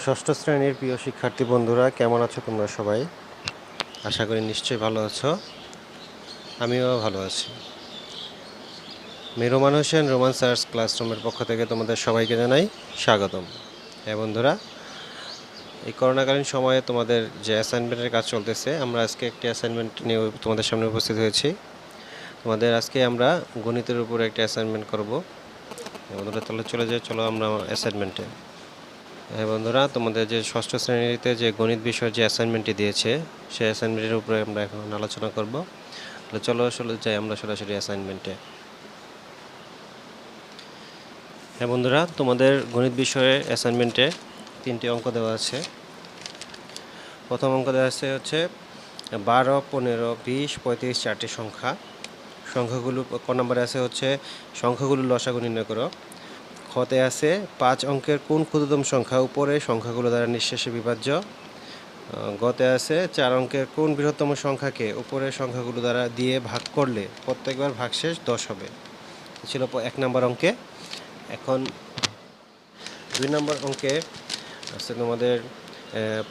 ষষ্ঠ শ্রেণীর প্রিয় শিক্ষার্থী বন্ধুরা, কেমন আছো তোমরা সবাই? আশা করি নিশ্চয়ই ভালো আছো। আমিও ভালো আছি। মেহমান হোসেন রোমান সার্চ ক্লাসরুমের পক্ষ থেকে তোমাদের সবাইকে জানাই স্বাগতম। হ্যাঁ বন্ধুরা, এই করোনাকালীন সময়ে তোমাদের যে অ্যাসাইনমেন্টের কাজ চলতেছে, আমরা আজকে একটি অ্যাসাইনমেন্ট নিয়ে তোমাদের সামনে উপস্থিত হয়েছি। তোমাদের আজকে আমরা গণিতের উপরে একটা অ্যাসাইনমেন্ট করব। বন্ধুরা, তাহলে চলো আমরা অ্যাসাইনমেন্টে। হ্যাঁ বন্ধুরা, তোমাদের যে ষষ্ঠ শ্রেণীতে যে গণিত বিষয়ের যে অ্যাসাইনমেন্টটি দিয়েছে, সেই অ্যাসাইনমেন্টের উপরে আমরা এখন আলোচনা করব। তাহলে চলো যাই আমরা সরাসরি অ্যাসাইনমেন্টে। হ্যাঁ বন্ধুরা, তোমাদের গণিত বিষয়ে অ্যাসাইনমেন্টে 3টি অঙ্ক দেওয়া আছে। প্রথম অঙ্ক দেওয়া আছে হচ্ছে 12, 15, 20, 35 4টি সংখ্যাগুলো ক নম্বরে আছে হচ্ছে সংখ্যাগুলো লসাগু নির্ণয় করো। খতে আছে 5 অঙ্কের কোন ক্ষুদ্রতম সংখ্যা উপরে সংখ্যাগুলো দ্বারা নিঃশেষে বিভাজ্য। গতে আছে 4 অঙ্কের কোন বৃহত্তম সংখ্যাকে উপরের সংখ্যাগুলো দ্বারা দিয়ে ভাগ করলে প্রত্যেকবার ভাগশেষ 10 হবে। ছিল 1 নম্বর অঙ্কে। এখন 2 নম্বর অঙ্কে আছে তোমাদের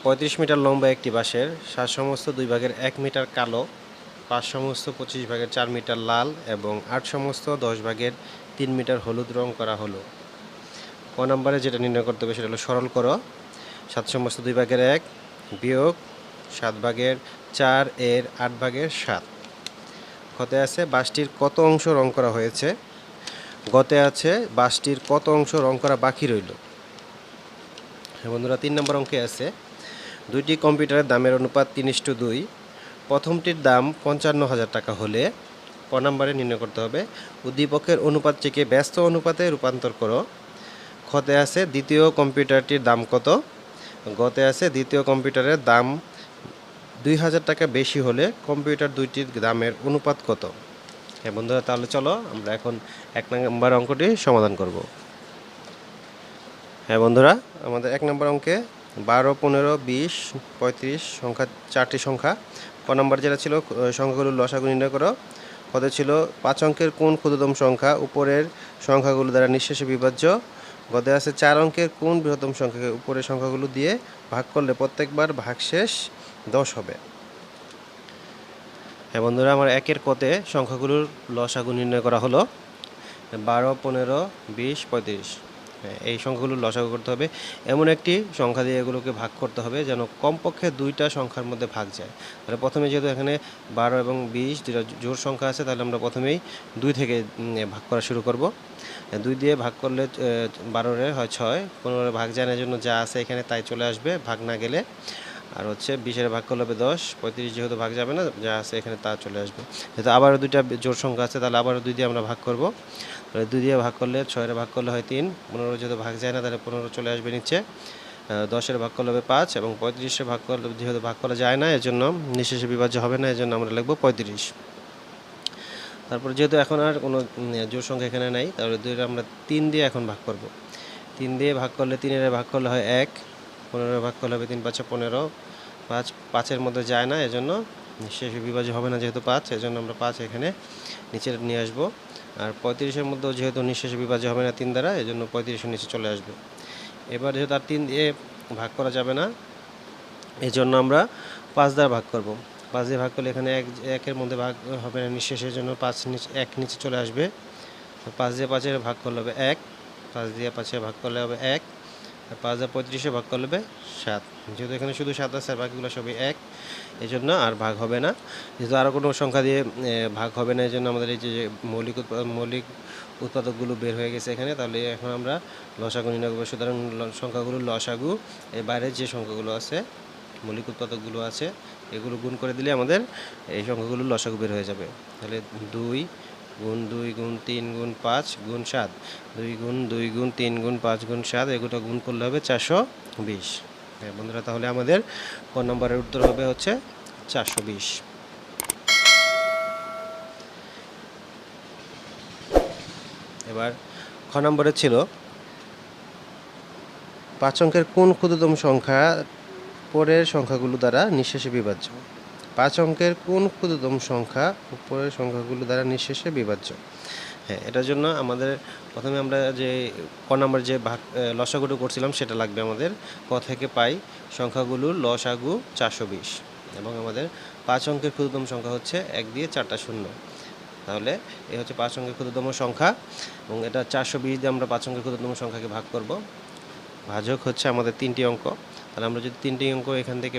35 মিটার লম্বা একটি বাঁশের 7 সমস্ত 2 ভাগের 1 মিটার কালো, 5 সমস্ত 25 ভাগের 4 মিটার লাল এবং 8 সমস্ত 10 ভাগের 3 মিটার হলুদ রং করা হলো। ক নম্বরে যেটা নির্ণয় করতে হবে সেটা হলো সরল করো। 7 সমস্ত 2 ভাগের 1 বিয়োগ 7 ভাগের 4 এর 8 ভাগের 7। খতে আছে বাঁশটির কত অংশ রং করা হয়েছে। গতে আছে বাঁশটির কত অংশ রং করা বাকি রইল। বন্ধুরা, 3 নম্বর অঙ্কে আছে 2টি কম্পিউটারের দামের অনুপাত 3:2। প্রথমটির দাম 55,000 টাকা হলে ক নম্বরে নির্ণয় করতে হবে উদ্দীপকের অনুপাতটিকে ব্যস্ত অনুপাতে রূপান্তর করো। খতে আছে দ্বিতীয় কম্পিউটারটির দাম কত। গতে আছে দ্বিতীয় কম্পিউটারের দাম 2,000 টাকা বেশি হলে কম্পিউটার দুইটির দামের অনুপাত কত। হ্যাঁ বন্ধুরা, তাহলে চলো আমরা এখন 1 নম্বর অঙ্কটি সমাধান করব। হ্যাঁ বন্ধুরা, আমাদের 1 নম্বর অঙ্কে 12, 15, 20, 35 সংখ্যা 4টি সংখ্যা। ক নম্বর যেটা ছিল সংখ্যাগুলোর লসাগু নির্ণয় করো। কত ছিল 5 অঙ্কের কোন ক্ষুদ্রতম সংখ্যা উপরের সংখ্যাগুলো দ্বারা নিঃশেষে বিভাজ্য। গদে আছে 4 অঙ্কের কোন বৃহত্তম সংখ্যাকে উপরের সংখ্যাগুলো দিয়ে ভাগ করলে প্রত্যেকবার ভাগশেষ 10 হবে। হ্যাঁ বন্ধুরা, আমার 1 কতে সংখ্যাগুলোর লসাগু নির্ণয় করা হলো 12, 15, 20, 35। এই সংখ্যাগুলো লসাগু করতে হবে। এমন একটি সংখ্যা দিয়ে এগুলোকে ভাগ করতে হবে যেন কমপক্ষে 2টা সংখ্যার মধ্যে ভাগ যায়। তাহলে প্রথমে যেহেতু এখানে 12 এবং 20 দুটো জোড় সংখ্যা আছে, তাহলে আমরা প্রথমেই 2 থেকে ভাগ করা শুরু করব। 2 দিয়ে ভাগ করলে 12 হয় 6, 15 ভাগ যায় না, জন্য যা আছে এখানে তাই চলে আসবে ভাগ না গেলে। আর হচ্ছে 20 ভাগ করলে হবে 10, 35 যেহেতু ভাগ যাবে না, যা আছে এখানে তা চলে আসবে। যেহেতু আবারও 2টা জোড় সংখ্যা আছে, তাহলে আবারও 2 দিয়ে আমরা ভাগ করব। 2 দিয়ে ভাগ করলে 6 ভাগ করলে হয় 3, 15 যেহেতু ভাগ যায় না তাহলে 15 চলে আসবে নিচে। 10 ভাগ করলে হবে 5 এবং 35 ভাগ করলে যেহেতু ভাগ করা যায় না, এজন্য নিঃশেষে বিভাজ্য হবে না, এজন্য আমরা লিখব 35। তারপর যেহেতু এখন আর কোনো জোড় সংখ্যা এখানে নাই, তাহলে 2 আমরা 3 দিয়ে এখন ভাগ করব। 3 দিয়ে ভাগ করলে 3 ভাগ করলে হয় 1, 15 ভাগ করলে হবে 3 5 15, 5 5-এর মধ্যে যায় না, এজন্য নিঃশেষে বিভাজ্য হবে না যেহেতু 5, এজন্য আমরা 5 এখানে নিচে নিয়ে আসব। আর 35-এর মধ্যেও যেহেতু নিঃশেষে বিভাজ্য হবে না 3 দ্বারা, এজন্য 35-এর নিচে চলে আসবে। এবার যেহেতু আর 3 দিয়ে ভাগ করা যাবে না, এজন্য আমরা 5 দ্বারা ভাগ করব। 5 দিয়ে ভাগ করলে এখানে 1-এর মধ্যে ভাগ হবে না নিঃশেষের জন্য 1 নিচে চলে আসবে। 5 দিয়ে 5-এর ভাগ করলে হবে 1, 5 দিয়ে 5-এর ভাগ করলে হবে 1, আর 5 দিয়ে 35-এ ভাগ করলে হবে 7। যেহেতু এখানে শুধু 7 আছে আর বাকিগুলো সবই 1, এই জন্য আর ভাগ হবে না। যেহেতু আরও কোনো সংখ্যা দিয়ে ভাগ হবে না, এই জন্য আমাদের এই যে মৌলিক উৎপাদকগুলো বের হয়ে গেছে এখানে। তাহলে এখন আমরা লসাগু নির্ণয় করব। সুতরাং সংখ্যাগুলোর লসাগু, এর বাইরে যে সংখ্যাগুলো আছে মৌলিক উৎপাদকগুলো আছে, এগুলো গুণ করে দিলে আমাদের এই সংখ্যাগুলোর লসাগু বের হয়ে যাবে। তাহলে 2 গুণ 2 গুণ 3 গুণ 5 গুণ 7, 2 গুণ 2 গুণ 3 গুণ 5 গুণ 7, এগুলো গুণ করলে হবে 420। হ্যাঁ বন্ধুরা, তাহলে আমাদের ক নম্বরের উত্তর হবে হচ্ছে 420। এবার খ নম্বরে ছিল 5 অঙ্কের কোন ক্ষুদ্রতম সংখ্যা উপরের সংখ্যাগুলো দ্বারা নিঃশেষে বিভাজ্য। 5 অঙ্কের কোন ক্ষুদ্রতম সংখ্যা উপরের সংখ্যাগুলো দ্বারা নিঃশেষে বিভাজ্য। হ্যাঁ, এটার জন্য আমাদের প্রথমে আমরা যে ক নাম্বার যে লসাগুটা করছিলাম সেটা লাগবে আমাদের। ক থেকে পাই সংখ্যাগুলোর লসাগু 420 এবং আমাদের 5 অঙ্কের ক্ষুদ্রতম সংখ্যা হচ্ছে 1 দিয়ে 4টা শূন্য। তাহলে এই হচ্ছে 5 অঙ্কের ক্ষুদ্রতম সংখ্যা এবং এটা 420 দিয়ে আমরা 5 অঙ্কের ক্ষুদ্রতম সংখ্যাকে ভাগ করব। ভাজক হচ্ছে আমাদের 3টি অঙ্ক। তাহলে আমরা যদি 3টি অঙ্ক এখান থেকে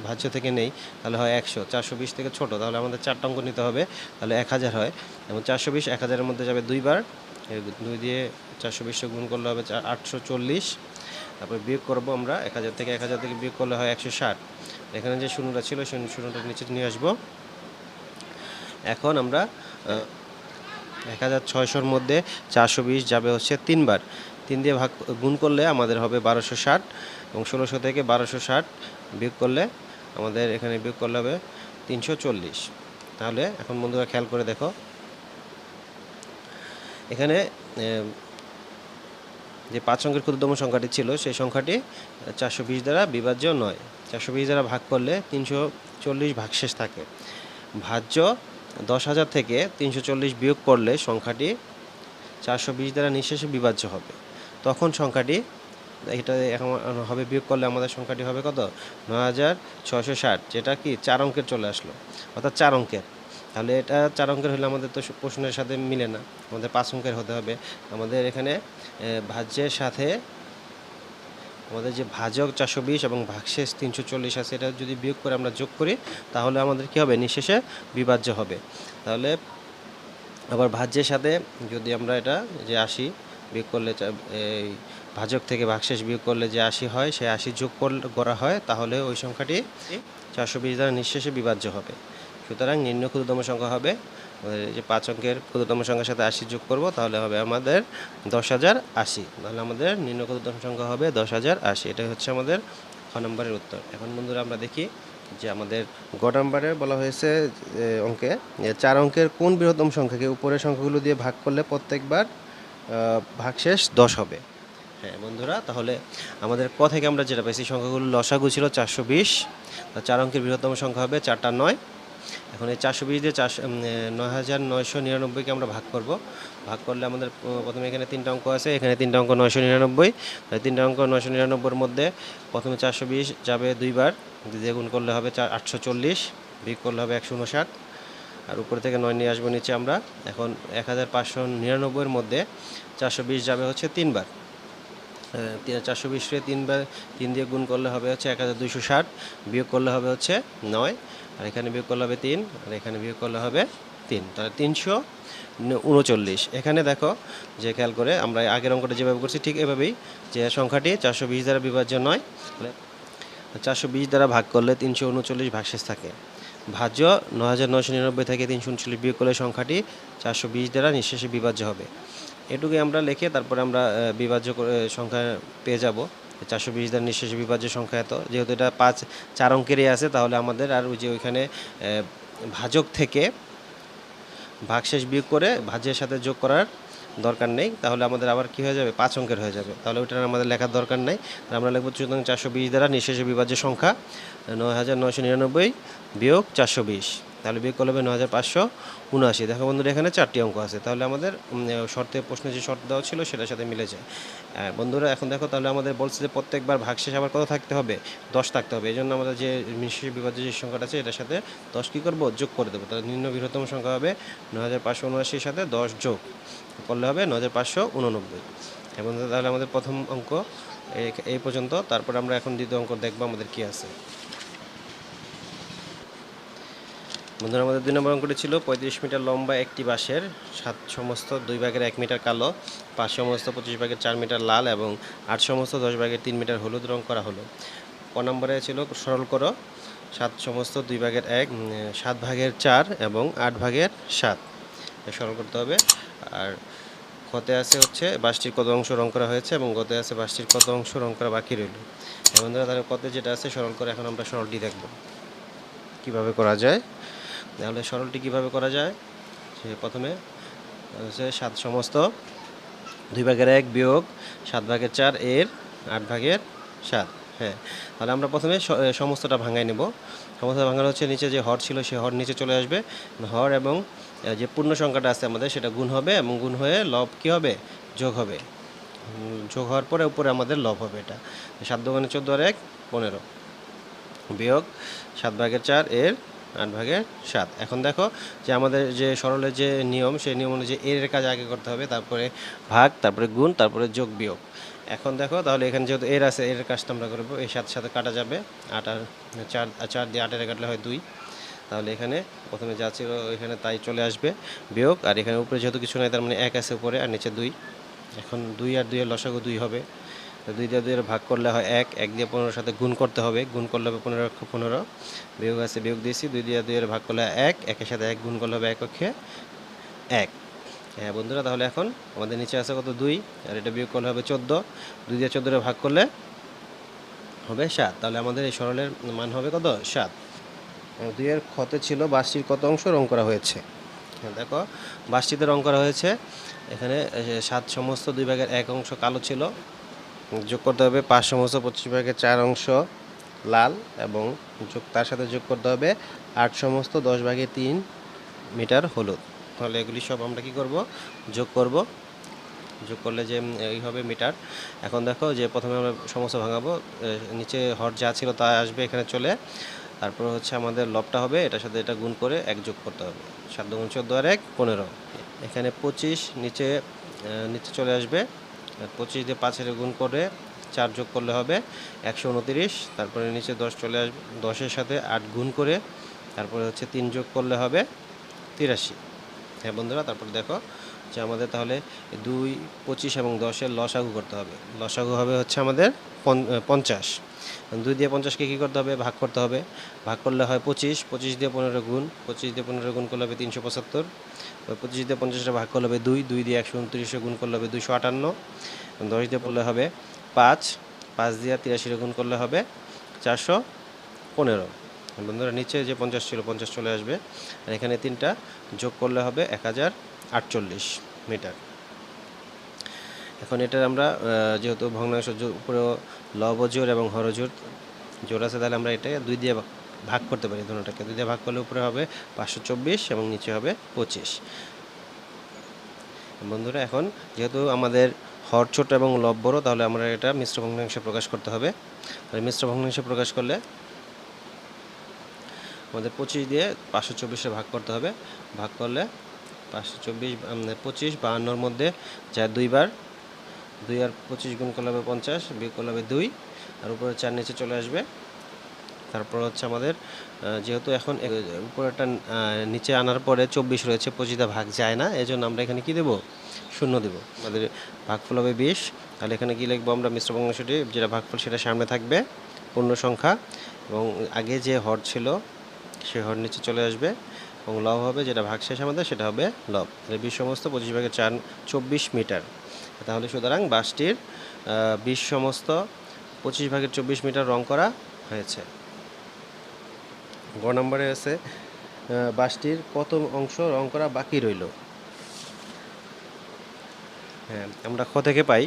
ভাজ্য থেকে নেই তাহলে হয় 100। 420 থেকে ছোট, তাহলে আমাদের 4টা অঙ্ক নিতে হবে, তাহলে 1000 হয় এবং 420 1000-এর মধ্যে যাবে 2 বার। 2 দিয়ে 420 গুণ করলে হবে 840। তারপর বিয়োগ করব আমরা 1000 থেকে বিয়োগ করলে হয় 160। এখানে যে শূন্যটা ছিল সেই শূন্যটা নিচে নিয়ে আসবো। এখন আমরা 1600-র মধ্যে 420 যাবে হচ্ছে 3 বার। 3 দিয়ে গুণ করলে আমাদের হবে 1260 এবং 1600 থেকে 1260 বিয়োগ করলে আমাদের এখানে বিয়োগ করলে হবে 340। তাহলে এখন বন্ধুরা খেয়াল করে দেখো, এখানে যে 5 অঙ্কের ক্ষুদ্রতম সংখ্যাটি ছিল সেই সংখ্যাটি 420 দ্বারা বিভাজ্য নয়। 420 দ্বারা ভাগ করলে 340 ভাগশেষ থাকে। ভাজ্য 10,000 থেকে 340 বিয়োগ করলে সংখ্যাটি 420 দ্বারা নিঃশেষে বিভাজ্য হবে। তখন সংখ্যাটি এটা এখন হবে, বিয়োগ করলে আমাদের সংখ্যাটি হবে কত? 9660, যেটা কি 4 অঙ্কের চলে আসলো, অর্থাৎ 4 অঙ্কের। তাহলে এটা 4 অঙ্কের হলে আমাদের তো প্রশ্নের সাথে মিলে না, আমাদের 5 অঙ্কের হতে হবে। আমাদের এখানে ভাজ্যের সাথে আমাদের যে ভাজক 420 এবং ভাগশেষ 340 আছে, এটা যদি বিয়োগ করে আমরা যোগ করি তাহলে আমাদের কি হবে? নিঃশেষে বিভাজ্য হবে। তাহলে আবার ভাজ্যের সাথে যদি আমরা এটা যে 80 বিয়োগ করলে এই ভাজক থেকে ভাগশেষ বিয়োগ করলে যে 80 হয়, সেই 80 যোগ করা হয়, তাহলে ওই সংখ্যাটি 420 দ্বারা নিঃশেষে বিভাজ্য হবে। সুতরাং নিম্ন ক্ষুদ্রতম সংখ্যা হবে যে 5 অঙ্কের ক্ষুদ্রতম সংখ্যার সাথে 80 যোগ করব, তাহলে হবে আমাদের 10,080। তাহলে আমাদের নিম্ন ক্ষুদ্রতম সংখ্যা হবে 10,080। এটাই হচ্ছে আমাদের খ নম্বরের উত্তর। এখন বন্ধুরা আমরা দেখি যে আমাদের গ নাম্বারে বলা হয়েছে অঙ্কে 4 অঙ্কের কোন বৃহত্তম সংখ্যাকে উপরের সংখ্যাগুলো দিয়ে ভাগ করলে প্রত্যেকবার ভাগশেষ 10 হবে। হ্যাঁ বন্ধুরা, তাহলে আমাদের ক থেকে আমরা যেটা পেয়েছি সংখ্যাগুলো লসাগু ছিল 420, 4 অঙ্কের বৃহত্তম সংখ্যা হবে 4টা 9। এখন এই 420 দিয়ে 9999কে আমরা ভাগ করব। ভাগ করলে আমাদের প্রথমে এখানে 3টা অঙ্ক আছে, এখানে 3টা অঙ্ক 999। 3টা অঙ্ক 999-র মধ্যে প্রথমে 420 যাবে 2 বার, দিয়ে গুণ করলে হবে 840, বিয়োগ করলে হবে 159, আর উপর থেকে 9 নিয়ে আসবো নিচে আমরা। এখন 1599-এর মধ্যে 420 যাবে হচ্ছে 3 বার। 420-কে 3 বার 3 দিয়ে গুণ করলে হবে হচ্ছে 1260, বিয়োগ করলে হবে হচ্ছে 9, আর এখানে বিয়োগ করলে হবে 3, আর এখানে বিয়োগ করলে হবে 3, তাহলে 339। এখানে দেখো যে খেয়াল করে আমরা আগের অঙ্কটা যেভাবে করছি ঠিক এভাবেই, যে সংখ্যাটি 420 দ্বারা বিভাজ্য নয়, 420 দ্বারা ভাগ করলে 339 ভাগশেষ থাকে। ভাজ্য 9999 থেকে 339 বিয়োগ করলে সংখ্যাটি 420 দ্বারা নিঃশেষে বিভাজ্য হবে। এটুকুই আমরা লিখে তারপরে আমরা বিভাজ্য সংখ্যা পেয়ে যাব। 420 দ্বারা নিঃশেষে বিভাজ্য সংখ্যা এত, যেহেতু এটা 4 অঙ্কেরই আছে, তাহলে আমাদের আর ওই যে ওইখানে ভাজক থেকে ভাগশেষ বিয়োগ করে ভাজ্যের সাথে যোগ করার দরকার নেই, তাহলে আমাদের আবার কি হয়ে যাবে? 5 অঙ্কের হয়ে যাবে, তাহলে ওইটা আমাদের লেখার দরকার নেই। আমরা লিখব সুতরাং 420 দ্বারা নিঃশেষে বিভাজ্য সংখ্যা 9999 বিয়োগ 420, তাহলে বিয়োগ করলে হবে 9579। দেখো বন্ধুরা এখানে 4টি অঙ্ক আছে, তাহলে আমাদের শর্তে প্রশ্নে যে শর্ত দেওয়া ছিল সেটার সাথে মিলে যায়। বন্ধুরা এখন দেখো, তাহলে আমাদের বলছে যে প্রত্যেকবার ভাগশেষ আবার কত থাকতে হবে? 10 থাকতে হবে। এই জন্য আমাদের যে নিঃশেষে বিভাজ্য যে সংখ্যাটা আছে এটার সাথে 10 কী করবো? যোগ করে দেবো। তাহলে নিম্ন বৃহত্তম সংখ্যা হবে 9579-এর সাথে 10 যোগ করলে হবে 9589। এবং তাহলে আমাদের প্রথম অঙ্ক এই পর্যন্ত। তারপর আমরা এখন দ্বিতীয় অঙ্ক দেখবো আমাদের কি আছে। বন্ধুরা আমাদের 2 নম্বর অঙ্কটি ছিল 35 মিটার লম্বা একটি বাঁশের 7 সমস্ত 2 ভাগের 1 মিটার কালো, 5 সমস্ত 25 ভাগের 4 মিটার লাল এবং 8 সমস্ত 10 ভাগের 3 মিটার হলুদ রং করা হলো। ক নম্বরে ছিল সরল করো 7 সমস্ত 2 ভাগের 1, 7 ভাগের 4 এবং 8 ভাগের 7 সরল করতে হবে। আর গতে আছে হচ্ছে বাঁশটির কত অংশ রং করা হয়েছে এবং গতে আছে বাঁশটির কত অংশ রং করা বাকি রইল। বন্ধুরা তাহলে কতে যেটা আছে সরল করে এখন আমরা সরলটি দেখব কিভাবে করা যায়। তাহলে সরলটি কিভাবে করা যায়, সে প্রথমে হচ্ছে 7 সমস্ত 2 ভাগের 1 বিয়োগ 7 ভাগের 4 এর 8 ভাগের 7, হ্যাঁ, তাহলে আমরা প্রথমে সমস্তটা ভাঙাই নেব। সমস্ত ভাঙানো হচ্ছে নিচে যে হর ছিল সে হর নিচে চলে আসবে। হর এবং যে পূর্ণ সংখ্যাটা আছে আমাদের সেটা গুণ হবে এবং গুণ হয়ে লব কী হবে? যোগ হবে। যোগ হওয়ার পরে উপরে আমাদের লব হবে এটা। 7 দোকানে 14 আর 1 15 বিয়োগ 7/4 এর 8/7। এখন দেখো যে আমাদের যে সরলের যে নিয়ম সেই নিয়ম অনুযায়ী এর কাজ আগে করতে হবে, তারপরে ভাগ, তারপরে গুণ, তারপরে যোগ বিয়োগ। এখন দেখো তাহলে এখানে যেহেতু এর আছে এর কাজটা আমরা করবো, এর সাথে সাথে কাটা যাবে 8 আর 4 দিয়ে 8 কাটলে হয় 2। তাহলে এখানে প্রথমে যা ছিল এখানে তাই চলে আসবে বিয়োগ, আর এখানে উপরে যেহেতু কিছু নাই তার মানে 1 আছে উপরে আর নিচে 2। এখন 2 আর 2 এর লসাগু 2 হবে। 2 দিয়ে 2 এর ভাগ করলে হয় 1, 1 দিয়ে 15 সাথে গুণ করতে হবে, গুণ করলে হবে 15 × 15, বিয়োগ আছে বিয়োগ দিয়েছি, 2 দিয়ে 2 এর ভাগ করলে 1, 1 এর সাথে 1 গুণ করলে হবে 1 অক্ষে 1। হ্যাঁ বন্ধুরা, তাহলে এখন আমাদের নিচে আছে কত? 2, আর এটা বিয়োগ করলে হবে 14, 2 দিয়ে 14 এর ভাগ করলে হবে 7। তাহলে আমাদের এই সরলের মান হবে কত? 7। 2 এর ক্ষতে ছিল বাসটির কত অংশ রং করা হয়েছে? দেখো বাসটিতে রং করা হয়েছে এখানে 7 সমস্ত 2/1 অংশ কালো ছিল, যোগ করতে হবে 5 সমস্ত 25/4 অংশ লাল, এবং তার সাথে যোগ করতে হবে 8 সমস্ত 10/3 মিটার হলুদ। তাহলে এগুলি সব আমরা কি করব? যোগ করব। যোগ করলে যে এই হবে মিটার। এখন দেখো যে প্রথমে আমরা সমস্ত ভাঙাবো, নিচে হর যা ছিল তা আসবে এখানে চলে, তারপর হচ্ছে আমাদের লবটা হবে, এটার সাথে এটা গুণ করে 1 যোগ করতে হবে। 7 × 14 আর 1 15। এখানে 25 নিচে চলে আসবে, আর 25 দিয়ে 5 এর গুণ করে 4 যোগ করলে হবে 129। তারপরে নিচে 10 চলে আসবে, 10-এর সাথে 8 গুণ করে তারপরে হচ্ছে 3 যোগ করলে হবে 83। হ্যাঁ বন্ধুরা, তারপর দেখো যে আমাদের তাহলে 2, 25 এবং 10-এর লসাগু করতে হবে। লসাগু হবে হচ্ছে আমাদের 50। 2 দিয়ে 50-কে কী করতে হবে? ভাগ করতে হবে। ভাগ করলে হয় 25, 25 দিয়ে 15 গুণ, 25 দিয়ে 15 গুণ করলে হবে 375, 25 দিয়ে 50-টা ভাগ করলে হবে 2, 2 দিয়ে 129 গুণ করলে হবে 258, 10 দিয়ে পড়লে হবে 5, 5 দিয়ে 83 গুণ করলে হবে 415। বন্ধুরা নিচে যে 50 ছিল 50 চলে আসবে, আর এখানে 3টা যোগ করলে হবে 1048 মিটার। এখন এটার আমরা যেহেতু ভগ্নাংশ উপরেও লব জোড় এবং হর জোড় আছে, তাহলে আমরা এটা 2 দিয়ে ভাগ করতে পারি। দুটোটাকে 2 দিয়ে ভাগ করলে উপরে হবে 524 এবং নিচে হবে 25। বন্ধুরা এখন যেহেতু আমাদের হর ছোট এবং লব বড়, তাহলে আমরা এটা মিশ্র ভগ্নাংশে প্রকাশ করতে হবে। তাহলে মিশ্র ভগ্নাংশে প্রকাশ করলে আমাদের 25 দিয়ে 524-এ ভাগ করতে হবে। ভাগ করলে 524 25 52-র মধ্যে যা 2 বার, 2 আর 25 গুণ করলে হবে 50, বিয়োগ করলে হবে 2, আর উপরে 4 নিচে চলে আসবে। তারপর হচ্ছে আমাদের যেহেতু এখন উপরেটা নিচে আনার পরে 24 রয়েছে, 25 দিয়ে ভাগ যায় না, এজন্য আমরা এখানে কি দেব? 0 দেব। আমাদের ভাগফল হবে 20। তাহলে এখানে কি লিখবো আমরা? মিশ্র ভগ্নাংশটি যেটা ভাগফল সেটা সামনে থাকবে পূর্ণ সংখ্যা, এবং আগে যে হর ছিল সে হর নিচে চলে আসবে, এবং লব হবে যেটা ভাগশেষ আমাদের সেটা হবে লব। 20 সমস্ত 25/4 24 মিটার। তাহলে সুতরাং বাসটির 20 সমস্ত 25/24 মিটার রং করা হয়েছে। গ নম্বরে আছে বাসটির কত অংশ রং করা বাকি রইল? হ্যাঁ, আমরা খ থেকে পাই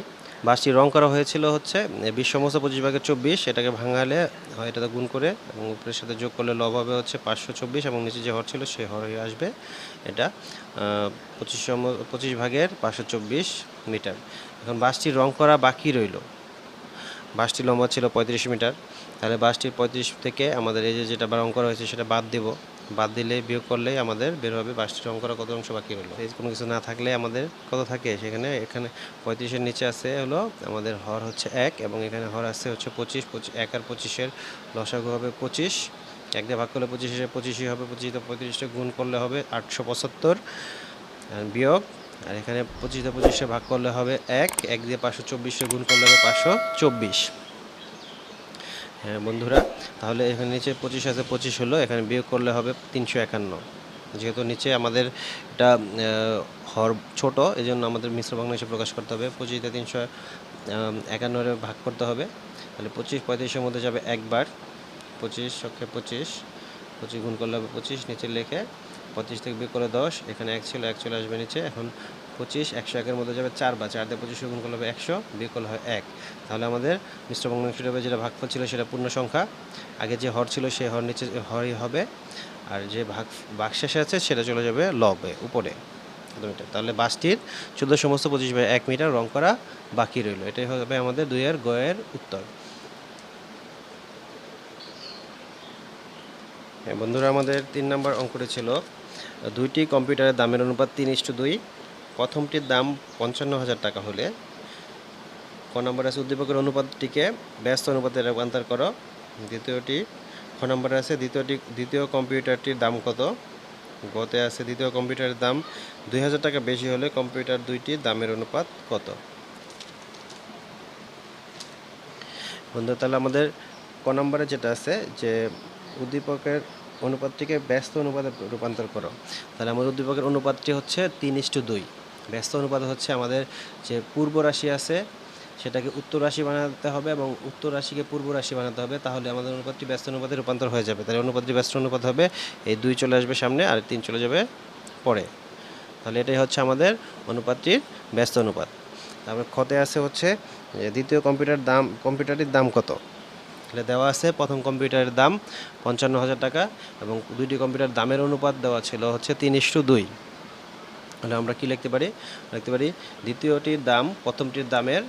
বাসটি রং করা হয়েছিল হচ্ছে 20 সমস্ত 25/24, এটাকে ভাঙালে হয় এটাতে গুণ করে এবং উপরের সাথে যোগ করলে লব হবে হচ্ছে 524, এবং নিচে যে হর ছিল সে হর হয়ে আসবে এটা 25/524 মিটার। এখন বাসটি রং করা বাকি রইল। বাসটি লম্বা ছিল 35 মিটার, তাহলে বাসটির 35 থেকে আমাদের এই যে যেটা রং করা হয়েছে সেটা বাদ দেব। বাদ দিলে বিয়োগ করলেই আমাদের বের হবে বাসটি রং করা কত অংশ বাকি রইল। এই কোনো কিছু না থাকলে আমাদের কত থাকে সেখানে? এখানে 35-এর নিচে আছে হলো আমাদের হর হচ্ছে 1, এবং এখানে হর আছে হচ্ছে 25। 1 আর 25-এর লসাগু হবে 25। 1 দিয়ে ভাগ করলে 25-এ হবে, 25 দিয়ে 35-টা গুণ করলে হবে 875, বিয়োগ, আর এখানে 25 দিয়ে 25-এ ভাগ করলে হবে 1, 1 দিয়ে 524-এ গুণ করলে হবে 524। হ্যাঁ বন্ধুরা, তাহলে এখানে নিচে 25 আছে, 25 হলো, এখানে বিয়োগ করলে হবে 351। যেহেতু নিচে আমাদের এটা হর ছোট, এই জন্য আমাদের মিশ্র ভগ্নাংশে প্রকাশ করতে হবে। 25 দিয়ে 351-এর ভাগ করতে হবে। তাহলে 25 35-এর মধ্যে যাবে একবার, 25 সক্ষে 25 গুণ করলে হবে 25, নিচে লেখে 25 থেকে বিয়োগ করে 10, এখানে 1 ছিল 1 চলে আসবে নিচে। এখন 25 101 এর মধ্যে যাবে 4 বার, 4 দিয়ে 25 গুণ করলে হবে 100, বিয়োগ করলে হয় 1। তাহলে আমাদের মিশ্র ভগ্নাংশ হিসেবে যেটা ভাগফল ছিল সেটা পূর্ণ সংখ্যা, আগে যে হর ছিল সেই হর নিচে হরই হবে, আর যে ভাগশেষে আছে সেটা চলে যাবে লবে উপরে। তাহলে বাসটির 14 সমস্ত 25/1 মিটার রং করা বাকি রইল। এটাই হবে আমাদের 2 এর গয়ের উত্তর। বন্ধুরা, আমাদের 3 নম্বর অঙ্কটি ছিল দুইটি কম্পিউটারের দামের অনুপাত 3:2। প্রথমটির দাম 55,000 টাকা হলে ক নম্বরে আছে উদ্দীপকের অনুপাতটিকে ব্যস্ত অনুপাতে রূপান্তর করো। দ্বিতীয়টি খ নম্বরে আছে দ্বিতীয় কম্পিউটারটির দাম কত। গতে আছে দ্বিতীয় কম্পিউটারের দাম 2,000 টাকা বেশি হলে কম্পিউটার দুইটির দামের অনুপাত কত। বন্ধু, তাহলে আমাদের ক নম্বরে যেটা আছে যে উদ্দীপকের অনুপাতটিকে ব্যস্ত অনুপাতে রূপান্তর করো। তাহলে আমাদের উদ্দীপকের অনুপাতটি হচ্ছে 3:2। ব্যস্ত অনুপাত হচ্ছে আমাদের যে পূর্ব রাশি আছে সেটাকে উত্তর রাশি বানাতে হবে এবং উত্তর রাশিকে পূর্ব রাশি বানাতে হবে, তাহলে আমাদের অনুপাতটি ব্যস্ত অনুপাতে রূপান্তর হয়ে যাবে। তাহলে অনুপাতটি ব্যস্ত অনুপাত হবে, এই 2 চলে আসবে সামনে আর 3 চলে যাবে পরে। তাহলে এটাই হচ্ছে আমাদের অনুপাতটির ব্যস্ত অনুপাত। তারপরে খতে আছে হচ্ছে দ্বিতীয় কম্পিউটারটির দাম কত। তাহলে দেওয়া আছে প্রথম কম্পিউটারের দাম 55,000 টাকা এবং দুইটি কম্পিউটার দামের অনুপাত দেওয়া ছিল হচ্ছে 3:2। তাহলে আমরা কি লিখতে পারি দ্বিতীয়টির দাম প্রথমটির দামের,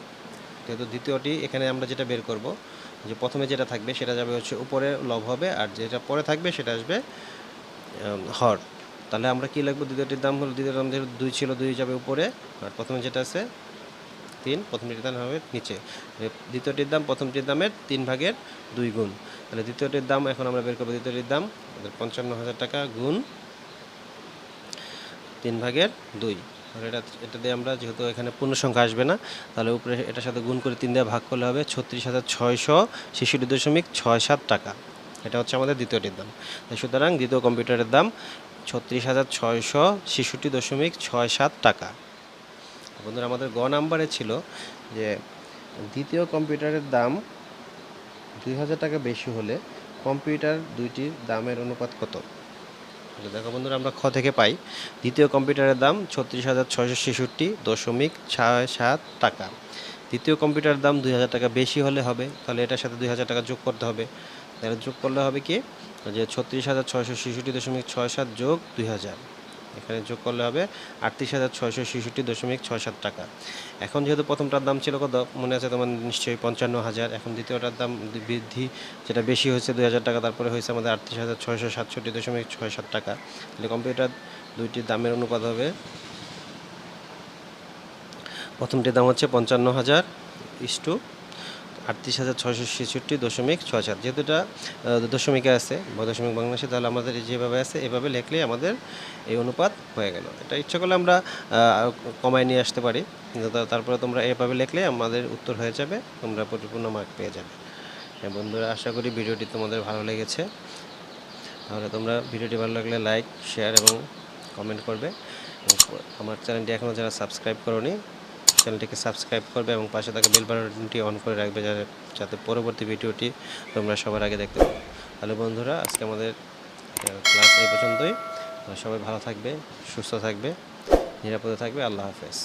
যেহেতু দ্বিতীয়টি এখানে আমরা যেটা বের করব যে প্রথমে যেটা থাকবে সেটা যাবে হচ্ছে উপরে লব হবে, আর যেটা পরে থাকবে সেটা আসবে হর। তাহলে আমরা কি লিখব, দ্বিতীয়টির দাম হলো, দ্বিতীয় দাম যেহেতু 2 ছিল 2 যাবে উপরে, আর প্রথমে যেটা আছে 3, প্রথমটির দাম হবে নিচে। দ্বিতীয়টির দাম প্রথমটির দামের 3/2 গুণ। তাহলে দ্বিতীয়টির দাম এখন আমরা বের করবো, দ্বিতীয়টির দাম 55,000 টাকা গুণ 3/2। আর এটা দিয়ে আমরা যেহেতু এখানে পূর্ণ সংখ্যা আসবে না, তাহলে উপরে এটার সাথে গুণ করে 3 দিয়ে ভাগ করলে হবে 36,666.67 টাকা। এটা হচ্ছে আমাদের দ্বিতীয়টির দাম। সুতরাং দ্বিতীয় কম্পিউটারের দাম 36,666.67 টাকা। বন্ধুরা, আমাদের গ নাম্বারে ছিল যে দ্বিতীয় কম্পিউটারের দাম 2,000 টাকা বেশি হলে কম্পিউটার দুইটির দামের অনুপাত কত। দেখো বন্ধুরা, আমরা খ থেকে পাই দ্বিতীয় কম্পিউটারের দাম 36,666.67 টাকা। দ্বিতীয় কম্পিউটারের দাম 2,000 টাকা বেশি হলে হবে, তাহলে এটার সাথে 2,000 টাকা যোগ করতে হবে। তাহলে যোগ করলে হবে কি যে 36,666.67 যোগ 2,000, এখানে যোগ করলে হবে 38,666.67 টাকা। এখন যেহেতু প্রথমটার দাম ছিল কত মনে আছে তোমার নিশ্চয়ই 55,000, এখন দ্বিতীয়টার দাম বৃদ্ধি যেটা বেশি হয়েছে 2,000 টাকা, তারপরে হয়েছে আমাদের 38,667.67 টাকা। তাহলে কম্পিউটার দুইটির দামের অনুপাত হবে, প্রথমটির দাম হচ্ছে 55,000 ইস্টু 38,666.67। যেহেতু এটা দশমিকে আছে বা দশমিক বাংলাদেশে, তাহলে আমাদের যেভাবে আছে এভাবে লিখলেই আমাদের এই অনুপাত হয়ে গেল। এটা ইচ্ছা করলে আমরা কমায় নিয়ে আসতে পারি, তারপরে তোমরা এভাবে লিখলে আমাদের উত্তর হয়ে যাবে, তোমরা পরিপূর্ণ মার্ক পেয়ে যাবে। হ্যাঁ বন্ধুরা, আশা করি ভিডিওটি তোমাদের ভালো লেগেছে। তাহলে তোমরা ভিডিওটি ভালো লাগলে লাইক, শেয়ার এবং কমেন্ট করবে। আমার চ্যানেলটি এখনও যারা সাবস্ক্রাইব করোনি, চ্যানেলটিকে সাবস্ক্রাইব করবে এবং পাশে থাকা বেল বাটনটি অন করে রাখবে যাতে পরবর্তী ভিডিওটি তোমরা সবার আগে দেখতে পাবে। তাহলে বন্ধুরা, আজকে আমাদের ক্লাস এই পর্যন্তই। সবাই ভালো থাকবে, সুস্থ থাকবে, নিরাপদে থাকবে। আল্লাহ হাফেজ।